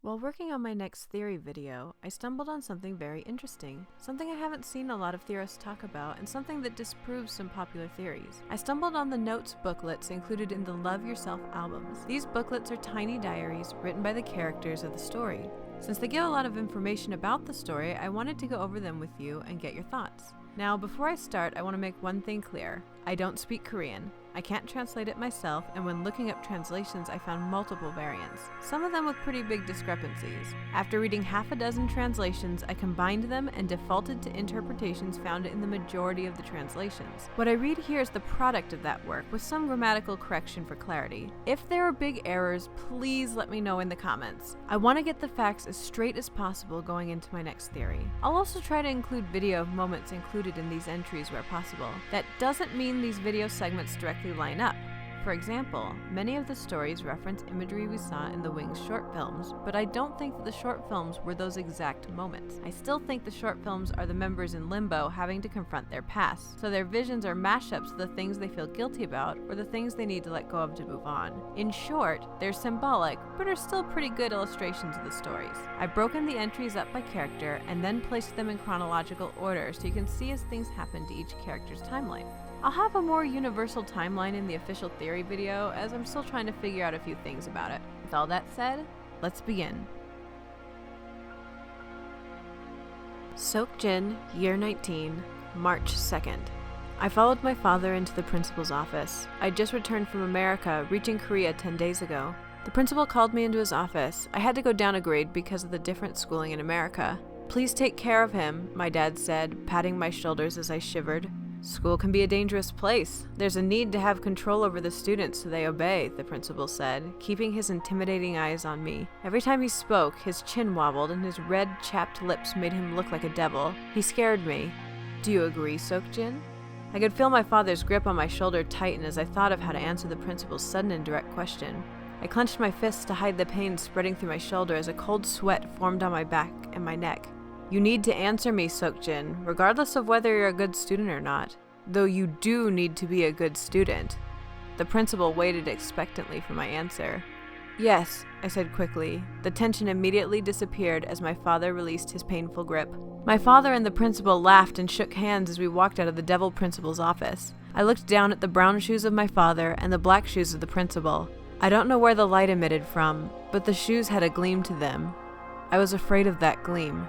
While working on my next theory video, I stumbled on something very interesting, something I haven't seen a lot of theorists talk about, and something that disproves some popular theories. I stumbled on the notes booklets included in the Love Yourself albums. These booklets are tiny diaries written by the characters of the story. Since they give a lot of information about the story, I wanted to go over them with you and get your thoughts. Now, before I start, I want to make one thing clear. I don't speak Korean. I can't translate it myself, and when looking up translations, I found multiple variants, some of them with pretty big discrepancies. After reading half a dozen translations, I combined them and defaulted to interpretations found in the majority of the translations. What I read here is the product of that work, with some grammatical correction for clarity. If there are big errors, please let me know in the comments. I want to get the facts as straight as possible going into my next theory. I'll also try to include video of moments included in these entries where possible. That doesn't mean these video segments directly line up. For example, many of the stories reference imagery we saw in the Wings short films, but I don't think that the short films were those exact moments. I still think the short films are the members in limbo having to confront their past, so their visions are mashups of the things they feel guilty about or the things they need to let go of to move on. In short, they're symbolic, but are still pretty good illustrations of the stories. I've broken the entries up by character and then placed them in chronological order so you can see as things happen to each character's timeline. I'll have a more universal timeline in the official theory video, as I'm still trying to figure out a few things about it. With all that said, let's begin. Seokjin, year 19, March 2nd. I followed my father into the principal's office. I'd just returned from America, reaching Korea 10 days ago. The principal called me into his office. I had to go down a grade because of the different schooling in America. "Please take care of him," my dad said, patting my shoulders as I shivered. "School can be a dangerous place. There's a need to have control over the students so they obey," the principal said, keeping his intimidating eyes on me. Every time he spoke, his chin wobbled and his red, chapped lips made him look like a devil. He scared me. "Do you agree, Seokjin?" I could feel my father's grip on my shoulder tighten as I thought of how to answer the principal's sudden and direct question. I clenched my fists to hide the pain spreading through my shoulder as a cold sweat formed on my back and my neck. "You need to answer me, Seokjin, regardless of whether you're a good student or not. Though you do need to be a good student." The principal waited expectantly for my answer. "Yes," I said quickly. The tension immediately disappeared as my father released his painful grip. My father and the principal laughed and shook hands as we walked out of the devil principal's office. I looked down at the brown shoes of my father and the black shoes of the principal. I don't know where the light emitted from, but the shoes had a gleam to them. I was afraid of that gleam.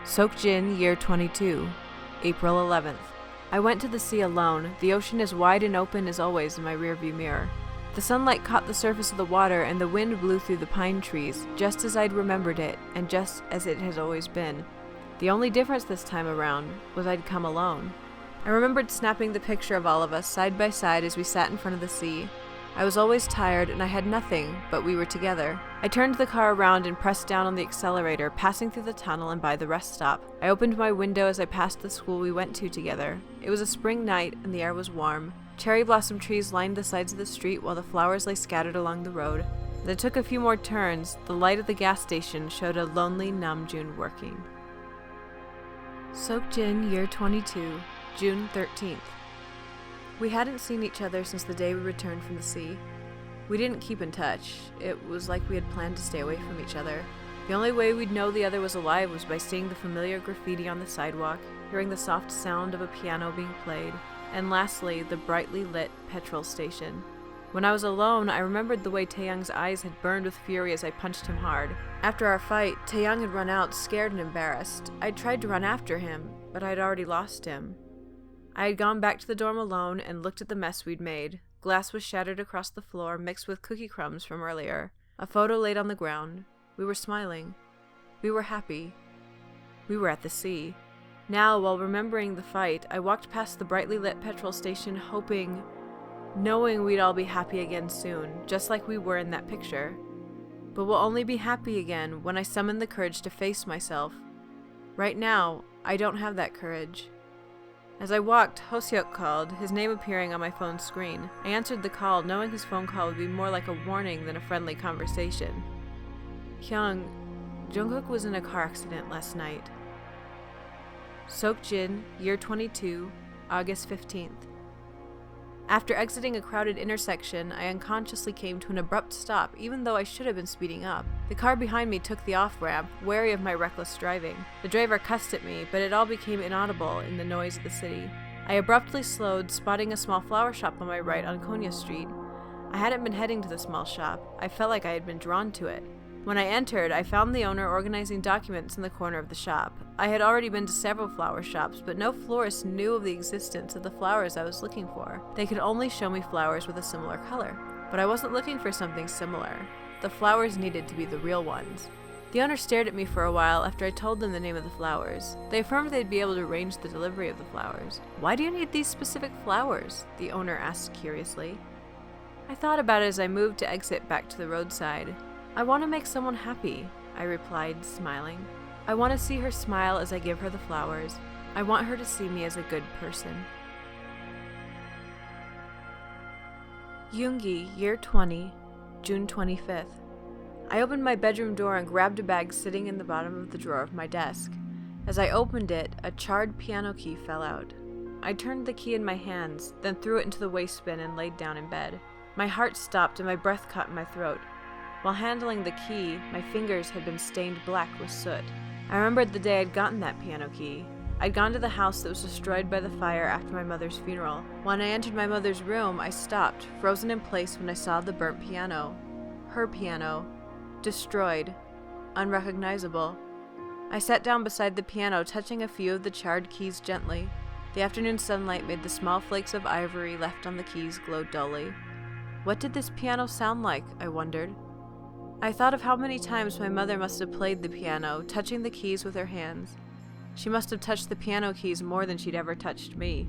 Seokjin, year 22, April 11th. I went to the sea alone. The ocean is wide and open as always in my rearview mirror. The sunlight caught the surface of the water and the wind blew through the pine trees, just as I'd remembered it and just as it has always been. The only difference this time around was I'd come alone. I remembered snapping the picture of all of us side by side as we sat in front of the sea. I was always tired and I had nothing, but we were together. I turned the car around and pressed down on the accelerator, passing through the tunnel and by the rest stop. I opened my window as I passed the school we went to together. It was a spring night and the air was warm. Cherry blossom trees lined the sides of the street while the flowers lay scattered along the road. As I took a few more turns, the light of the gas station showed a lonely Namjoon working. Seokjin, year 22, June 13th. We hadn't seen each other since the day we returned from the sea. We didn't keep in touch. It was like we had planned to stay away from each other. The only way we'd know the other was alive was by seeing the familiar graffiti on the sidewalk, hearing the soft sound of a piano being played, and lastly, the brightly lit petrol station. When I was alone, I remembered the way Taehyung's eyes had burned with fury as I punched him hard. After our fight, Taehyung had run out, scared and embarrassed. I'd tried to run after him, but I'd already lost him. I had gone back to the dorm alone and looked at the mess we'd made. Glass was shattered across the floor, mixed with cookie crumbs from earlier. A photo laid on the ground. We were smiling. We were happy. We were at the sea. Now, while remembering the fight, I walked past the brightly lit petrol station knowing we'd all be happy again soon, just like we were in that picture. But we'll only be happy again when I summon the courage to face myself. Right now, I don't have that courage. As I walked, Hoseok called, his name appearing on my phone's screen. I answered the call, knowing his phone call would be more like a warning than a friendly conversation. "Hyung, Jungkook was in a car accident last night." Seokjin, year 22, August 15th. After exiting a crowded intersection, I unconsciously came to an abrupt stop, even though I should have been speeding up. The car behind me took the off-ramp, wary of my reckless driving. The driver cussed at me, but it all became inaudible in the noise of the city. I abruptly slowed, spotting a small flower shop on my right on Konya Street. I hadn't been heading to the small shop. I felt like I had been drawn to it. When I entered, I found the owner organizing documents in the corner of the shop. I had already been to several flower shops, but no florist knew of the existence of the flowers I was looking for. They could only show me flowers with a similar color. But I wasn't looking for something similar. The flowers needed to be the real ones. The owner stared at me for a while after I told them the name of the flowers. They affirmed they'd be able to arrange the delivery of the flowers. "Why do you need these specific flowers?" the owner asked curiously. I thought about it as I moved to exit back to the roadside. "I want to make someone happy," I replied, smiling. "I want to see her smile as I give her the flowers. I want her to see me as a good person." Yoongi, Year 20, June 25th. I opened my bedroom door and grabbed a bag sitting in the bottom of the drawer of my desk. As I opened it, a charred piano key fell out. I turned the key in my hands, then threw it into the waste bin and laid down in bed. My heart stopped and my breath caught in my throat. While handling the key, my fingers had been stained black with soot. I remembered the day I'd gotten that piano key. I'd gone to the house that was destroyed by the fire after my mother's funeral. When I entered my mother's room, I stopped, frozen in place when I saw the burnt piano. Her piano. Destroyed. Unrecognizable. I sat down beside the piano, touching a few of the charred keys gently. The afternoon sunlight made the small flakes of ivory left on the keys glow dully. What did this piano sound like? I wondered. I thought of how many times my mother must have played the piano, touching the keys with her hands. She must have touched the piano keys more than she'd ever touched me.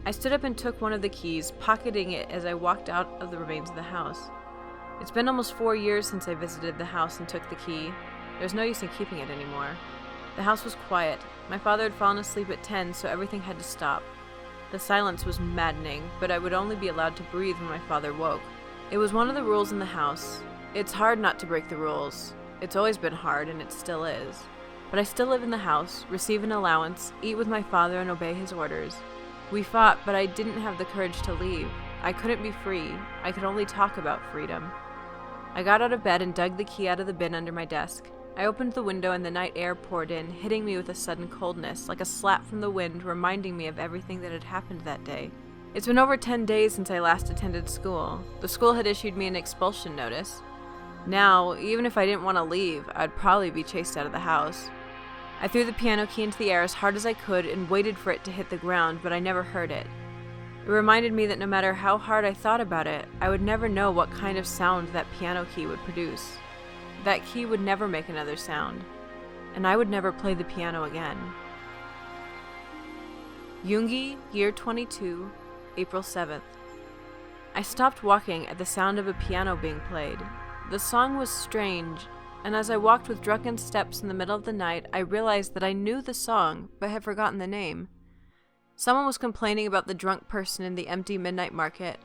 I stood up and took one of the keys, pocketing it as I walked out of the remains of the house. It's been almost 4 years since I visited the house and took the key. There's no use in keeping it anymore. The house was quiet. My father had fallen asleep at 10, so everything had to stop. The silence was maddening, but I would only be allowed to breathe when my father woke. It was one of the rules in the house. It's hard not to break the rules. It's always been hard, and it still is. But I still live in the house, receive an allowance, eat with my father, and obey his orders. We fought, but I didn't have the courage to leave. I couldn't be free. I could only talk about freedom. I got out of bed and dug the key out of the bin under my desk. I opened the window and the night air poured in, hitting me with a sudden coldness, like a slap from the wind, reminding me of everything that had happened that day. It's been over 10 days since I last attended school. The school had issued me an expulsion notice. Now, even if I didn't want to leave, I'd probably be chased out of the house. I threw the piano key into the air as hard as I could and waited for it to hit the ground, but I never heard it. It reminded me that no matter how hard I thought about it, I would never know what kind of sound that piano key would produce. That key would never make another sound, and I would never play the piano again. Yoongi, Year 22, April 7th. I stopped walking at the sound of a piano being played. The song was strange, and as I walked with drunken steps in the middle of the night, I realized that I knew the song, but had forgotten the name. Someone was complaining about the drunk person in the empty midnight market.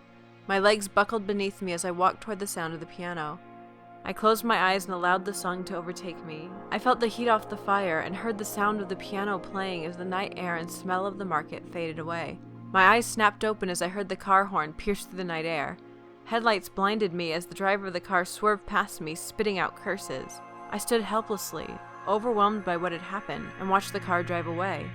My legs buckled beneath me as I walked toward the sound of the piano. I closed my eyes and allowed the song to overtake me. I felt the heat off the fire and heard the sound of the piano playing as the night air and smell of the market faded away. My eyes snapped open as I heard the car horn pierce through the night air. Headlights blinded me as the driver of the car swerved past me, spitting out curses. I stood helplessly, overwhelmed by what had happened, and watched the car drive away.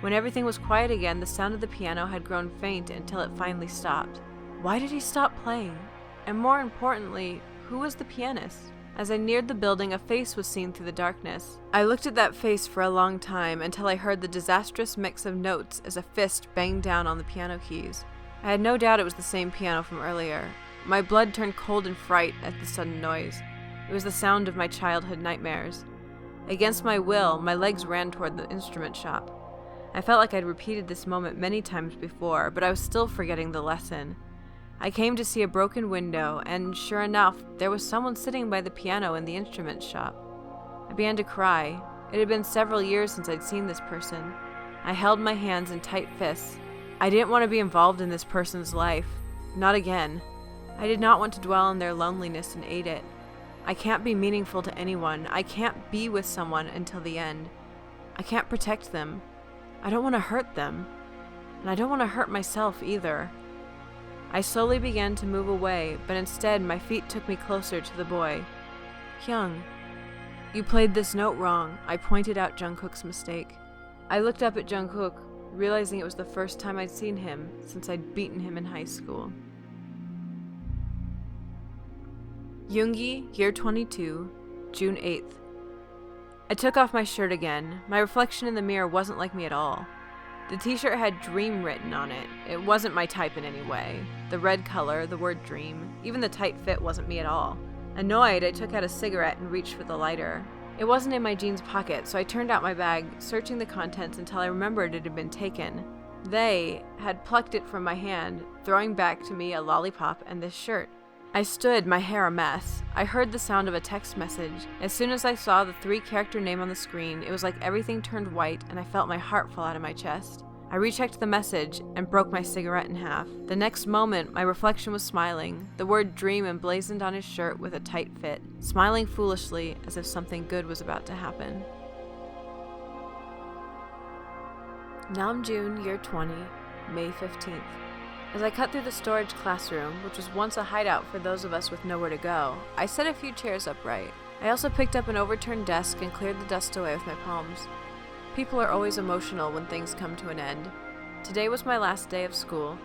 When everything was quiet again, the sound of the piano had grown faint until it finally stopped. Why did he stop playing? And more importantly, who was the pianist? As I neared the building, a face was seen through the darkness. I looked at that face for a long time until I heard the disastrous mix of notes as a fist banged down on the piano keys. I had no doubt it was the same piano from earlier. My blood turned cold in fright at the sudden noise. It was the sound of my childhood nightmares. Against my will, my legs ran toward the instrument shop. I felt like I'd repeated this moment many times before, but I was still forgetting the lesson. I came to see a broken window, and sure enough, there was someone sitting by the piano in the instrument shop. I began to cry. It had been several years since I'd seen this person. I held my hands in tight fists. I didn't want to be involved in this person's life. Not again. I did not want to dwell on their loneliness and aid it. I can't be meaningful to anyone. I can't be with someone until the end. I can't protect them. I don't want to hurt them. And I don't want to hurt myself either. I slowly began to move away, but instead my feet took me closer to the boy. Hyung, you played this note wrong, I pointed out Jungkook's mistake. I looked up at Jungkook, realizing it was the first time I'd seen him since I'd beaten him in high school. Yoongi, year 22, June 8th. I took off my shirt again. My reflection in the mirror wasn't like me at all. The t-shirt had dream written on it. It wasn't my type in any way. The red color, the word dream, even the tight fit wasn't me at all. Annoyed, I took out a cigarette and reached for the lighter. It wasn't in my jeans pocket, so I turned out my bag, searching the contents until I remembered it had been taken. They had plucked it from my hand, throwing back to me a lollipop and this shirt. I stood, my hair a mess. I heard the sound of a text message. As soon as I saw the 3-character name on the screen, it was like everything turned white and I felt my heart fall out of my chest. I rechecked the message and broke my cigarette in half. The next moment, my reflection was smiling, the word dream emblazoned on his shirt with a tight fit, smiling foolishly as if something good was about to happen. Namjoon, year 20, May 15th. As I cut through the storage classroom, which was once a hideout for those of us with nowhere to go, I set a few chairs upright. I also picked up an overturned desk and cleared the dust away with my palms. People are always emotional when things come to an end. Today was my last day of school.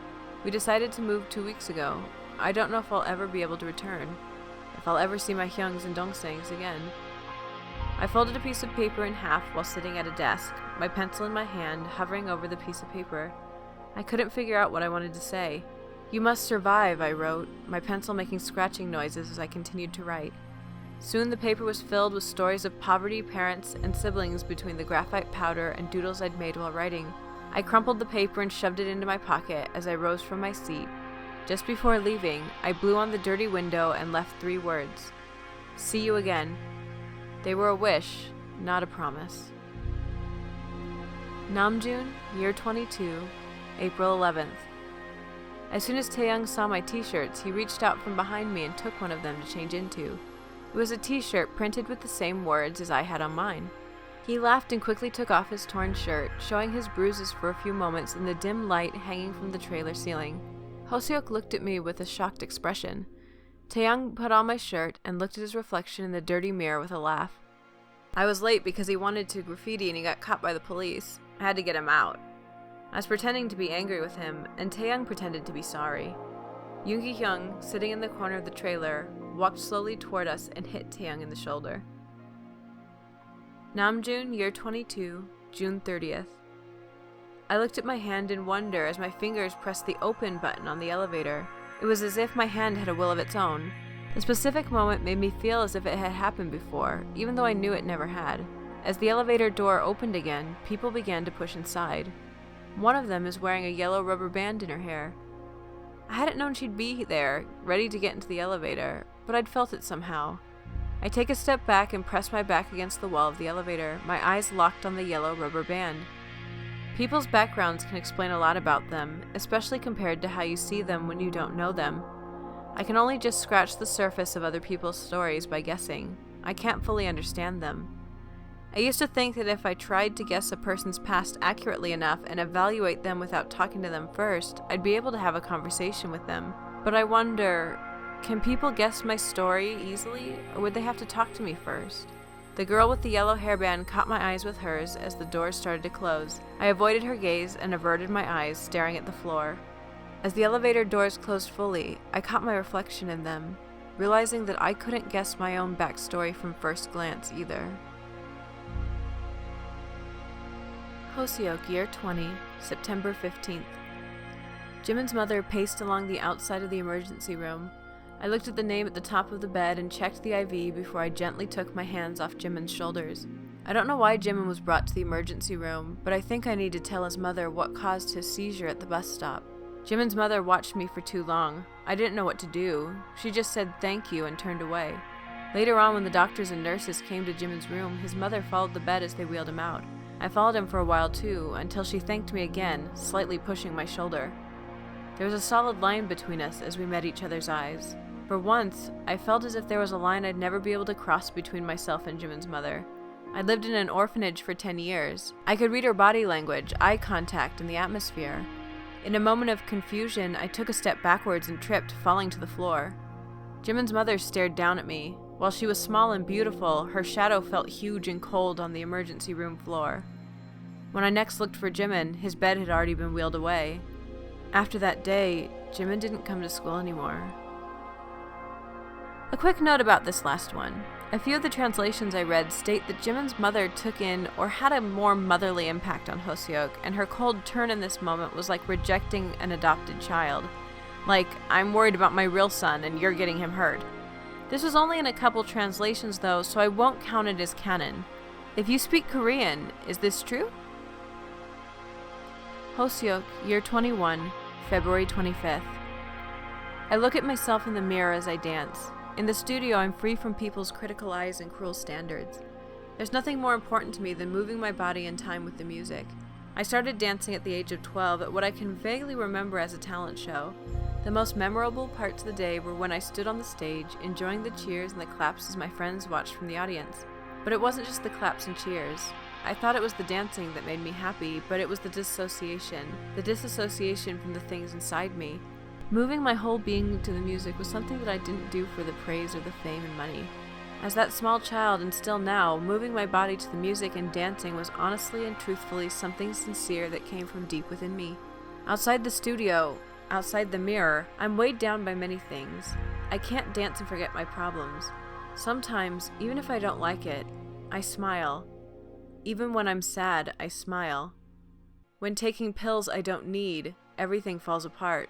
We decided to move 2 weeks ago. I don't know if I'll ever be able to return, if I'll ever see my Hyungs and Dongsangs again. I folded a piece of paper in half while sitting at a desk, my pencil in my hand, hovering over the piece of paper. I couldn't figure out what I wanted to say. "You must survive," I wrote, my pencil making scratching noises as I continued to write. Soon the paper was filled with stories of poverty, parents, and siblings between the graphite powder and doodles I'd made while writing. I crumpled the paper and shoved it into my pocket as I rose from my seat. Just before leaving, I blew on the dirty window and left 3 words. "See you again." They were a wish, not a promise. Namjoon, year 22, April 11th. As soon as Taehyung saw my t-shirts, he reached out from behind me and took one of them to change into. It was a t-shirt printed with the same words as I had on mine. He laughed and quickly took off his torn shirt, showing his bruises for a few moments in the dim light hanging from the trailer ceiling. Hoseok looked at me with a shocked expression. Taehyung put on my shirt and looked at his reflection in the dirty mirror with a laugh. I was late because he wanted to graffiti and he got caught by the police. I had to get him out. I was pretending to be angry with him, and Taehyung pretended to be sorry. Yoongi Hyung, sitting in the corner of the trailer, walked slowly toward us and hit Taehyung in the shoulder. Namjoon, year 22, June 30th. I looked at my hand in wonder as my fingers pressed the open button on the elevator. It was as if my hand had a will of its own. The specific moment made me feel as if it had happened before, even though I knew it never had. As the elevator door opened again, people began to push inside. One of them is wearing a yellow rubber band in her hair. I hadn't known she'd be there, ready to get into the elevator, but I'd felt it somehow. I take a step back and press my back against the wall of the elevator, my eyes locked on the yellow rubber band. People's backgrounds can explain a lot about them, especially compared to how you see them when you don't know them. I can only just scratch the surface of other people's stories by guessing. I can't fully understand them. I used to think that if I tried to guess a person's past accurately enough and evaluate them without talking to them first, I'd be able to have a conversation with them. But I wonder, can people guess my story easily, or would they have to talk to me first? The girl with the yellow hairband caught my eyes with hers as the doors started to close. I avoided her gaze and averted my eyes, staring at the floor. As the elevator doors closed fully, I caught my reflection in them, realizing that I couldn't guess my own backstory from first glance either. Hoseok, year 20, September 15th. Jimin's mother paced along the outside of the emergency room. I looked at the name at the top of the bed and checked the IV before I gently took my hands off Jimin's shoulders. I don't know why Jimin was brought to the emergency room, but I think I need to tell his mother what caused his seizure at the bus stop. Jimin's mother watched me for too long. I didn't know what to do. She just said thank you and turned away. Later on, when the doctors and nurses came to Jimin's room, his mother followed the bed as they wheeled him out. I followed him for a while too, until she thanked me again, slightly pushing my shoulder. There was a solid line between us as we met each other's eyes. For once, I felt as if there was a line I'd never be able to cross between myself and Jimin's mother. I'd lived in an orphanage for 10 years. I could read her body language, eye contact, and the atmosphere. In a moment of confusion, I took a step backwards and tripped, falling to the floor. Jimin's mother stared down at me. While she was small and beautiful, her shadow felt huge and cold on the emergency room floor. When I next looked for Jimin, his bed had already been wheeled away. After that day, Jimin didn't come to school anymore. A quick note about this last one. A few of the translations I read state that Jimin's mother took in or had a more motherly impact on Hoseok, and her cold turn in this moment was like rejecting an adopted child. Like, I'm worried about my real son and you're getting him hurt. This was only in a couple translations though, so I won't count it as canon. If you speak Korean, is this true? Hoseok, year 21, February 25th. I look at myself in the mirror as I dance. In the studio, I'm free from people's critical eyes and cruel standards. There's nothing more important to me than moving my body in time with the music. I started dancing at the age of 12 at what I can vaguely remember as a talent show. The most memorable parts of the day were when I stood on the stage, enjoying the cheers and the claps as my friends watched from the audience. But it wasn't just the claps and cheers. I thought it was the dancing that made me happy, but it was the disassociation from the things inside me. Moving my whole being to the music was something that I didn't do for the praise or the fame and money. As that small child, and still now, moving my body to the music and dancing was honestly and truthfully something sincere that came from deep within me. Outside the studio, outside the mirror, I'm weighed down by many things. I can't dance and forget my problems. Sometimes, even if I don't like it, I smile. Even when I'm sad, I smile. When taking pills I don't need, everything falls apart.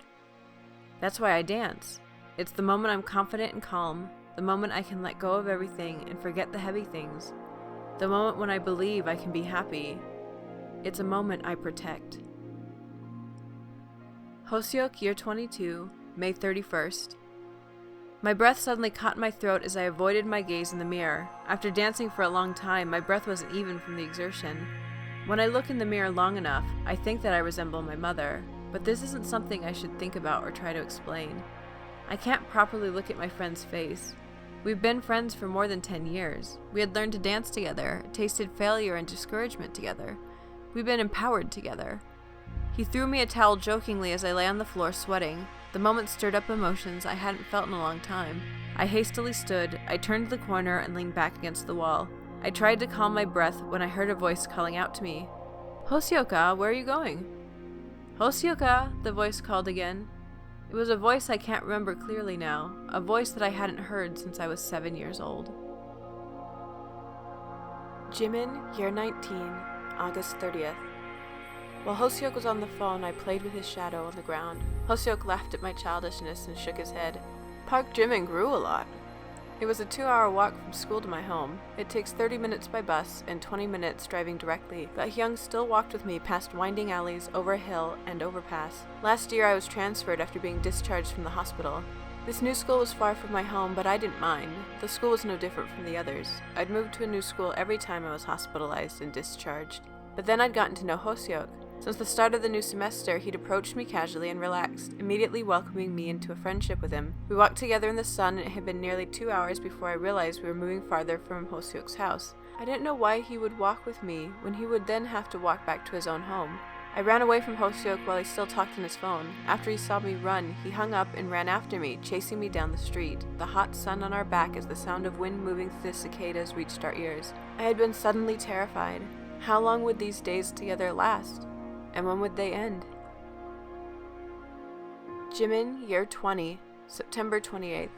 That's why I dance. It's the moment I'm confident and calm, the moment I can let go of everything and forget the heavy things, the moment when I believe I can be happy. It's a moment I protect. Hoseok, year 22, May 31st. My breath suddenly caught in my throat as I avoided my gaze in the mirror. After dancing for a long time, my breath wasn't even from the exertion. When I look in the mirror long enough, I think that I resemble my mother, but this isn't something I should think about or try to explain. I can't properly look at my friend's face. We've been friends for more than 10 years. We had learned to dance together, tasted failure and discouragement together. We've been empowered together. He threw me a towel jokingly as I lay on the floor sweating. The moment stirred up emotions I hadn't felt in a long time. I hastily stood, I turned the corner and leaned back against the wall. I tried to calm my breath when I heard a voice calling out to me. "Hoseok, where are you going?" "Hoseok," the voice called again. It was a voice I can't remember clearly now, a voice that I hadn't heard since I was 7 years old. Jimin, year 19, August 30th. While Hoseok was on the phone, I played with his shadow on the ground. Hoseok laughed at my childishness and shook his head. Park Jimin grew a lot. It was a 2-hour walk from school to my home. It takes 30 minutes by bus and 20 minutes driving directly. Taehyung still walked with me past winding alleys, over a hill, and overpass. Last year I was transferred after being discharged from the hospital. This new school was far from my home, but I didn't mind. The school was no different from the others. I'd moved to a new school every time I was hospitalized and discharged. But then I'd gotten to know Hoseok. Since the start of the new semester, he'd approached me casually and relaxed, immediately welcoming me into a friendship with him. We walked together in the sun, and it had been nearly 2 hours before I realized we were moving farther from Hoseok's house. I didn't know why he would walk with me, when he would then have to walk back to his own home. I ran away from Hoseok while he still talked on his phone. After he saw me run, he hung up and ran after me, chasing me down the street, the hot sun on our back as the sound of wind moving through the cicadas reached our ears. I had been suddenly terrified. How long would these days together last? And when would they end? Jimin, year 20, September 28th.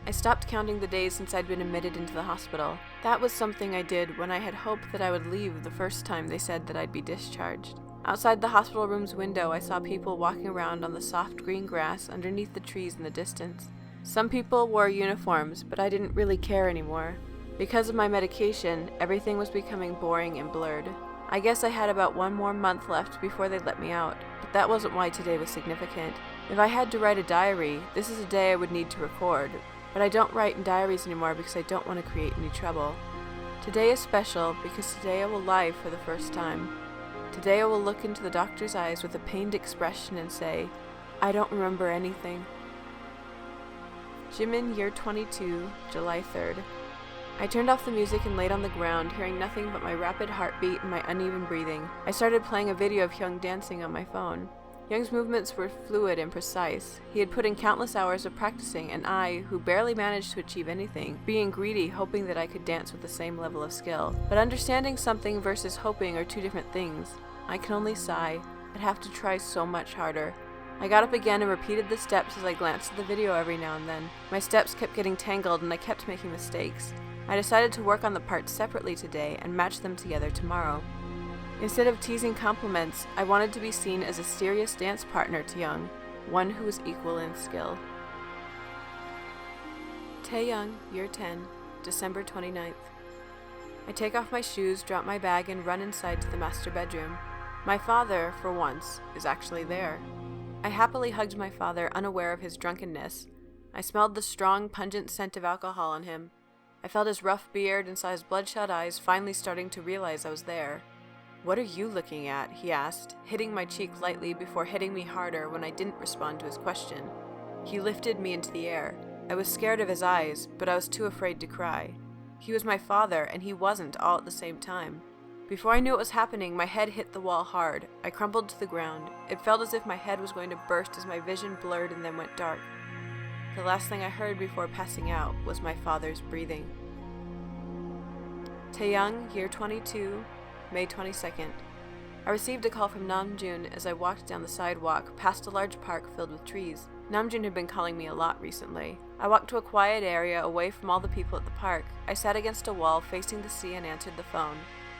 I stopped counting the days since I'd been admitted into the hospital. That was something I did when I had hoped that I would leave the first time they said that I'd be discharged. Outside the hospital room's window, I saw people walking around on the soft green grass underneath the trees in the distance. Some people wore uniforms, but I didn't really care anymore. Because of my medication, everything was becoming boring and blurred. I guess I had about 1 more month left before they'd let me out, but that wasn't why today was significant. If I had to write a diary, this is a day I would need to record, but I don't write in diaries anymore because I don't want to create any trouble. Today is special because today I will lie for the first time. Today I will look into the doctor's eyes with a pained expression and say, "I don't remember anything." Jimin, year 22, July 3rd. I turned off the music and laid on the ground, hearing nothing but my rapid heartbeat and my uneven breathing. I started playing a video of Hyung dancing on my phone. Young's movements were fluid and precise. He had put in countless hours of practicing, and I, who barely managed to achieve anything, being greedy, hoping that I could dance with the same level of skill. But understanding something versus hoping are two different things. I can only sigh. I'd have to try so much harder. I got up again and repeated the steps as I glanced at the video every now and then. My steps kept getting tangled and I kept making mistakes. I decided to work on the parts separately today and match them together tomorrow. Instead of teasing compliments, I wanted to be seen as a serious dance partner to Young, one who was equal in skill. Taehyung, Year 10, December 29th. I take off my shoes, drop my bag, and run inside to the master bedroom. My father, for once, is actually there. I happily hugged my father, unaware of his drunkenness. I smelled the strong, pungent scent of alcohol on him. I felt his rough beard and saw his bloodshot eyes finally starting to realize I was there. "What are you looking at?" he asked, hitting my cheek lightly before hitting me harder when I didn't respond to his question. He lifted me into the air. I was scared of his eyes, but I was too afraid to cry. He was my father, and he wasn't, all at the same time. Before I knew what was happening, my head hit the wall hard. I crumpled to the ground. It felt as if my head was going to burst as my vision blurred and then went dark. The last thing I heard before passing out was my father's breathing. Taehyung, Year 22, May 22nd. I received a call from Namjoon as I walked down the sidewalk past a large park filled with trees. Namjoon had been calling me a lot recently. I walked to a quiet area away from all the people at the park. I sat against a wall facing the sea and answered the phone.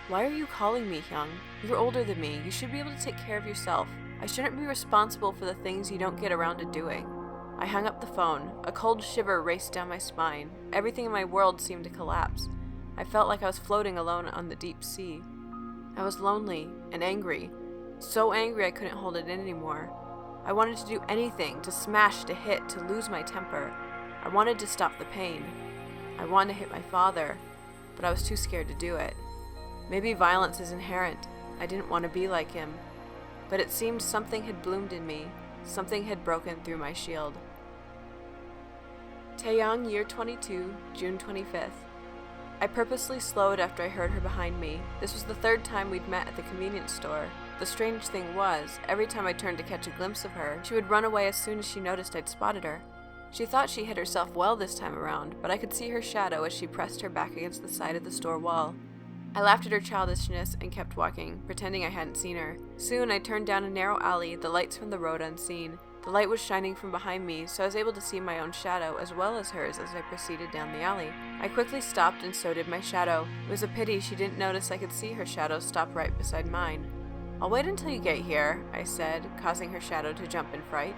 "Why are you calling me, Hyung? You're older than me. You should be able to take care of yourself. I shouldn't be responsible for the things you don't get around to doing." I hung up the phone. A cold shiver raced down my spine. Everything in my world seemed to collapse. I felt like I was floating alone on the deep sea. I was lonely and angry. So angry I couldn't hold it in anymore. I wanted to do anything, to smash, to hit, to lose my temper. I wanted to stop the pain. I wanted to hit my father, but I was too scared to do it. Maybe violence is inherent. I didn't want to be like him. But it seemed something had bloomed in me. Something had broken through my shield. Taehyung, Year 22, June 25th. I purposely slowed after I heard her behind me. This was the third time we'd met at the convenience store. The strange thing was, every time I turned to catch a glimpse of her, she would run away as soon as she noticed I'd spotted her. She thought she hid herself well this time around, but I could see her shadow as she pressed her back against the side of the store wall. I laughed at her childishness and kept walking, pretending I hadn't seen her. Soon I turned down a narrow alley, the lights from the road unseen. The light was shining from behind me, so I was able to see my own shadow as well as hers as I proceeded down the alley. I quickly stopped and so did my shadow. It was a pity she didn't notice I could see her shadow stop right beside mine. "I'll wait until you get here," I said, causing her shadow to jump in fright.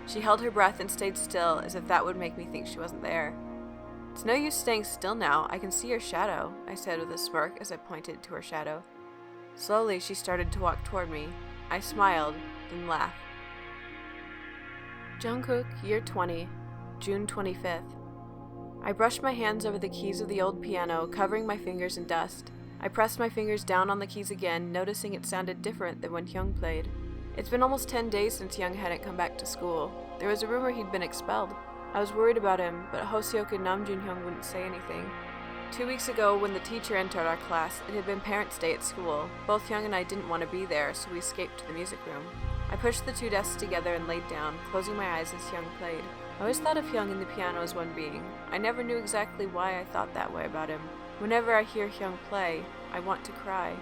She held her breath and stayed still as if that would make me think she wasn't there. "It's no use staying still now. I can see your shadow," I said with a smirk as I pointed to her shadow. Slowly, she started to walk toward me. I smiled, then laughed. Jungkook, Year 20, June 25th. I brushed my hands over the keys of the old piano, covering my fingers in dust. I pressed my fingers down on the keys again, noticing it sounded different than when Hyung played. It's been almost 10 days since Hyung hadn't come back to school. There was a rumor he'd been expelled. I was worried about him, but Hoseok and Namjoon wouldn't say anything. 2 weeks ago, when the teacher entered our class, it had been Parents' Day at school. Both Hyung and I didn't want to be there, so we escaped to the music room. I pushed the two desks together and laid down, closing my eyes as Hyung played. I always thought of Hyung and the piano as one being. I never knew exactly why I thought that way about him. Whenever I hear Hyung play, I want to cry.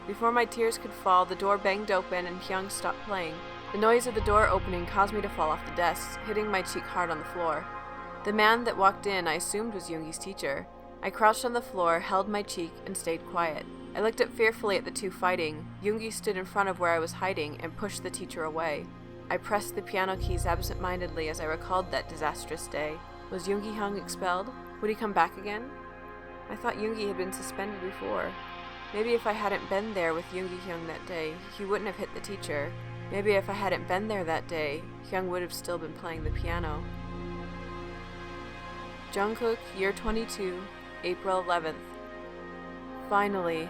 Before my tears could fall, the door banged open and Hyung stopped playing. The noise of the door opening caused me to fall off the desks, hitting my cheek hard on the floor. The man that walked in I assumed was Yoongi's teacher. I crouched on the floor, held my cheek, and stayed quiet. I looked up fearfully at the two fighting. Yoongi stood in front of where I was hiding and pushed the teacher away. I pressed the piano keys absent-mindedly as I recalled that disastrous day. Was Yoongi expelled? Would he come back again? I thought Yoongi had been suspended before. Maybe if I hadn't been there with Yoongi that day, he wouldn't have hit the teacher. Maybe if I hadn't been there that day, Hyung would have still been playing the piano. Jungkook, Year 22, April 11th. Finally.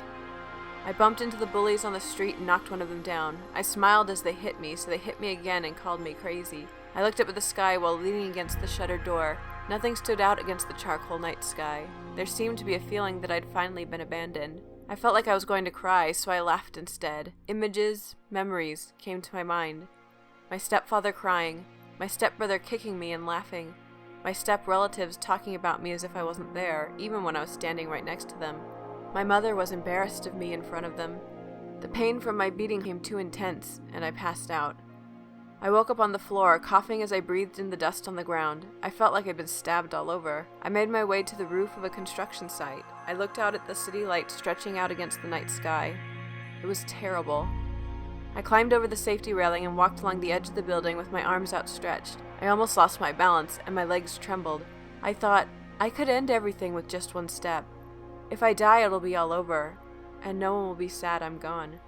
I bumped into the bullies on the street and knocked one of them down. I smiled as they hit me, so they hit me again and called me crazy. I looked up at the sky while leaning against the shuttered door. Nothing stood out against the charcoal night sky. There seemed to be a feeling that I'd finally been abandoned. I felt like I was going to cry, so I laughed instead. Images, memories, came to my mind. My stepfather crying, my stepbrother kicking me and laughing, my step-relatives talking about me as if I wasn't there, even when I was standing right next to them. My mother was embarrassed of me in front of them. The pain from my beating became too intense, and I passed out. I woke up on the floor, coughing as I breathed in the dust on the ground. I felt like I'd been stabbed all over. I made my way to the roof of a construction site. I looked out at the city lights stretching out against the night sky. It was terrible. I climbed over the safety railing and walked along the edge of the building with my arms outstretched. I almost lost my balance, and my legs trembled. I thought, I could end everything with just one step. If I die, it'll be all over, and no one will be sad I'm gone.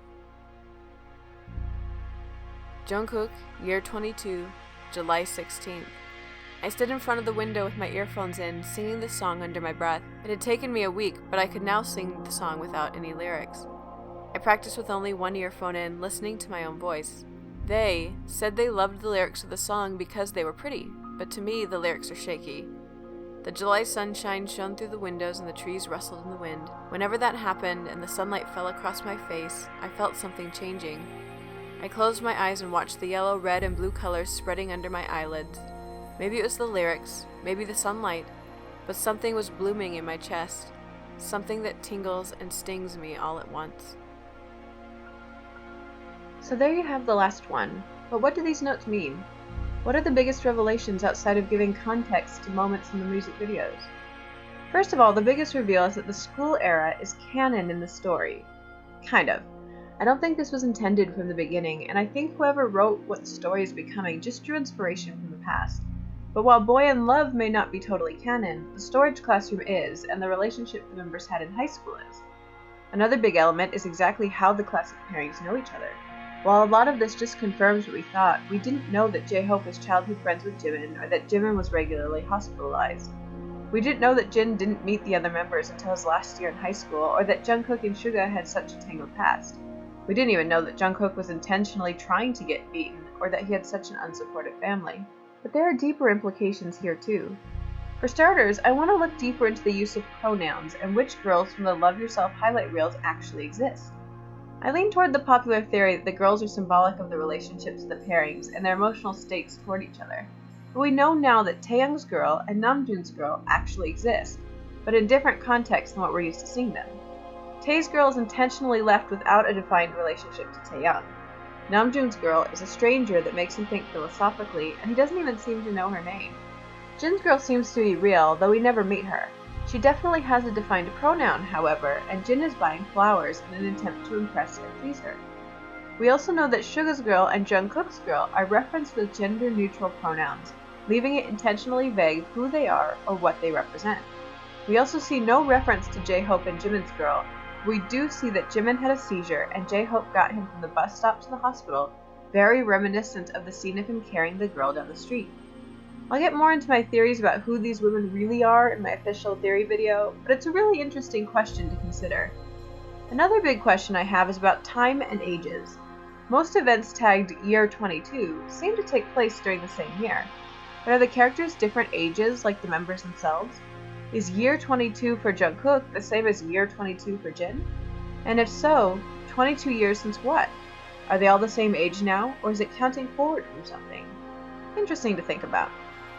Jungkook, year 22, July 16th. I stood in front of the window with my earphones in, singing the song under my breath. It had taken me a week, but I could now sing the song without any lyrics. I practiced with only one earphone in, listening to my own voice. They said they loved the lyrics of the song because they were pretty, but to me the lyrics are shaky. The July sunshine shone through the windows and the trees rustled in the wind. Whenever that happened and the sunlight fell across my face, I felt something changing. I closed my eyes and watched the yellow, red, and blue colors spreading under my eyelids. Maybe it was the lyrics, maybe the sunlight, but something was blooming in my chest, something that tingles and stings me all at once. So there you have the last one. But what do these notes mean? What are the biggest revelations outside of giving context to moments in the music videos? First of all, the biggest reveal is that the school era is canon in the story. Kind of. I don't think this was intended from the beginning, and I think whoever wrote what the story is becoming just drew inspiration from the past. But while Boy in Love may not be totally canon, the storage classroom is, and the relationship the members had in high school is. Another big element is exactly how the classic pairings know each other. While a lot of this just confirms what we thought, we didn't know that J-Hope was childhood friends with Jimin, or that Jimin was regularly hospitalized. We didn't know that Jin didn't meet the other members until his last year in high school, or that Jungkook and Suga had such a tangled past. We didn't even know that Jungkook was intentionally trying to get beaten, or that he had such an unsupportive family. But there are deeper implications here too. For starters, I want to look deeper into the use of pronouns and which girls from the Love Yourself highlight reels actually exist. I lean toward the popular theory that the girls are symbolic of the relationships of the pairings and their emotional states toward each other. But we know now that Taehyung's girl and Namjoon's girl actually exist, but in different contexts than what we're used to seeing them. Tae's girl is intentionally left without a defined relationship to Taehyung. Namjoon's girl is a stranger that makes him think philosophically, and he doesn't even seem to know her name. Jin's girl seems to be real, though we never meet her. She definitely has a defined pronoun, however, and Jin is buying flowers in an attempt to impress and please her. We also know that Suga's girl and Jungkook's girl are referenced with gender-neutral pronouns, leaving it intentionally vague who they are or what they represent. We also see no reference to J-Hope and Jimin's girl. We do see that Jimin had a seizure and J-Hope got him from the bus stop to the hospital, very reminiscent of the scene of him carrying the girl down the street. I'll get more into my theories about who these women really are in my official theory video, but it's a really interesting question to consider. Another big question I have is about time and ages. Most events tagged year 22 seem to take place during the same year, but are the characters different ages like the members themselves? Is year 22 for Jungkook the same as year 22 for Jin? And if so, 22 years since what? Are they all the same age now, or is it counting forward from something? Interesting to think about.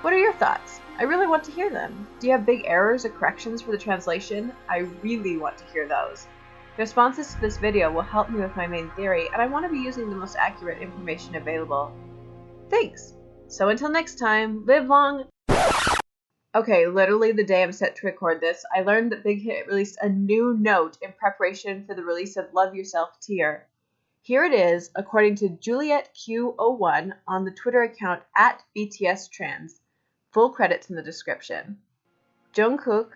What are your thoughts? I really want to hear them. Do you have big errors or corrections for the translation? I really want to hear those. The responses to this video will help me with my main theory, and I want to be using the most accurate information available. Thanks! So until next time, live long. Okay, literally the day I'm set to record this, I learned that Big Hit released a new note in preparation for the release of Love Yourself tier. Here it is, according to Juliet Q01 on the Twitter account at BTS Trans. Full credits in the description. Jungkook,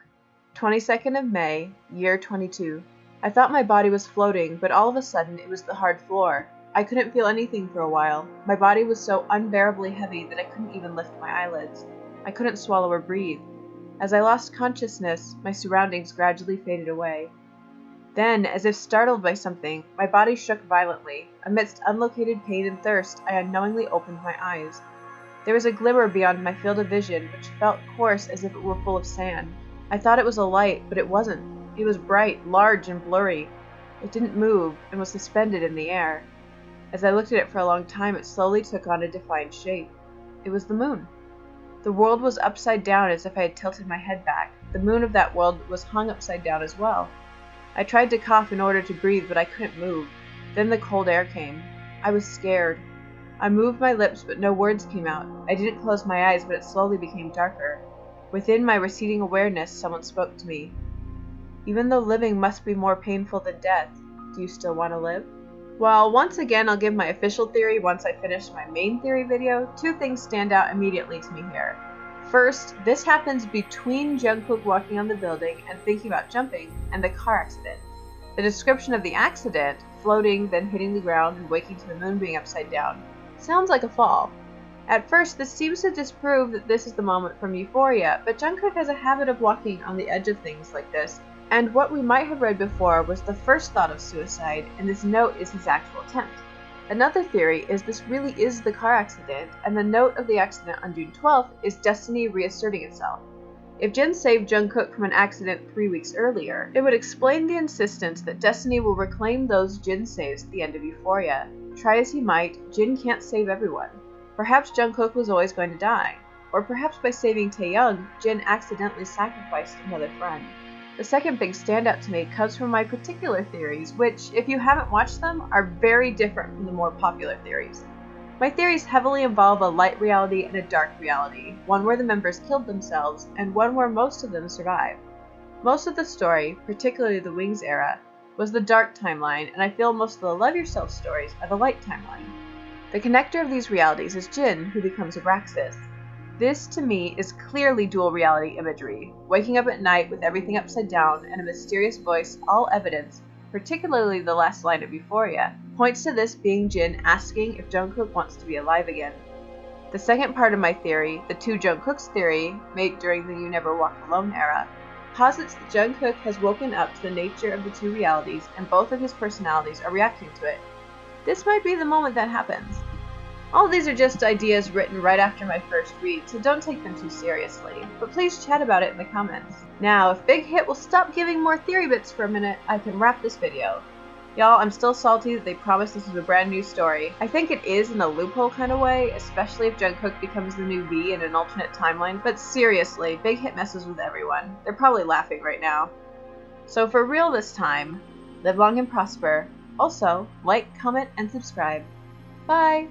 22nd of May, year 22. I thought my body was floating, but all of a sudden it was the hard floor. I couldn't feel anything for a while. My body was so unbearably heavy that I couldn't even lift my eyelids. I couldn't swallow or breathe. As I lost consciousness, my surroundings gradually faded away. Then, as if startled by something, my body shook violently. Amidst unlocated pain and thirst, I unknowingly opened my eyes. There was a glimmer beyond my field of vision, which felt coarse as if it were full of sand. I thought it was a light, but it wasn't. It was bright, large, and blurry. It didn't move, and was suspended in the air. As I looked at it for a long time, it slowly took on a defined shape. It was the moon. The world was upside down as if I had tilted my head back. The moon of that world was hung upside down as well. I tried to cough in order to breathe, but I couldn't move. Then the cold air came. I was scared. I moved my lips, but no words came out. I didn't close my eyes, but it slowly became darker. Within my receding awareness, someone spoke to me. Even though living must be more painful than death, do you still want to live? Well, once again, I'll give my official theory once I finish my main theory video. Two things stand out immediately to me here. First, this happens between Jungkook walking on the building and thinking about jumping, and the car accident. The description of the accident, floating, then hitting the ground and waking to the moon being upside down, sounds like a fall. At first, this seems to disprove that this is the moment from Euphoria, but Jungkook has a habit of walking on the edge of things like this, and what we might have read before was the first thought of suicide, and this note is his actual attempt. Another theory is this really is the car accident, and the note of the accident on June 12th is destiny reasserting itself. If Jin saved Jungkook from an accident 3 weeks earlier, it would explain the insistence that destiny will reclaim those Jin saves at the end of Euphoria. Try as he might, Jin can't save everyone. Perhaps Jungkook was always going to die, or perhaps by saving Taehyung, Jin accidentally sacrificed another friend. The second big standout to me comes from my particular theories, which, if you haven't watched them, are very different from the more popular theories. My theories heavily involve a light reality and a dark reality, one where the members killed themselves, and one where most of them survived. Most of the story, particularly the Wings era, was the dark timeline, and I feel most of the Love Yourself stories are the light timeline. The connector of these realities is Jin, who becomes Abraxas. This, to me, is clearly dual reality imagery, waking up at night with everything upside down and a mysterious voice, all evidence, particularly the last line of Euphoria, points to this being Jin asking if Jungkook wants to be alive again. The second part of my theory, the two Jungkooks theory, made during the You Never Walk Alone era, posits that Jungkook has woken up to the nature of the two realities and both of his personalities are reacting to it. This might be the moment that happens. All of these are just ideas written right after my first read, so don't take them too seriously, but please chat about it in the comments. Now, if Big Hit will stop giving more theory bits for a minute, I can wrap this video. Y'all, I'm still salty that they promised this was a brand new story. I think it is in a loophole kind of way, especially if Jungkook becomes the new V in an alternate timeline, but seriously, Big Hit messes with everyone. They're probably laughing right now. So for real this time, live long and prosper. Also, like, comment, and subscribe. Bye!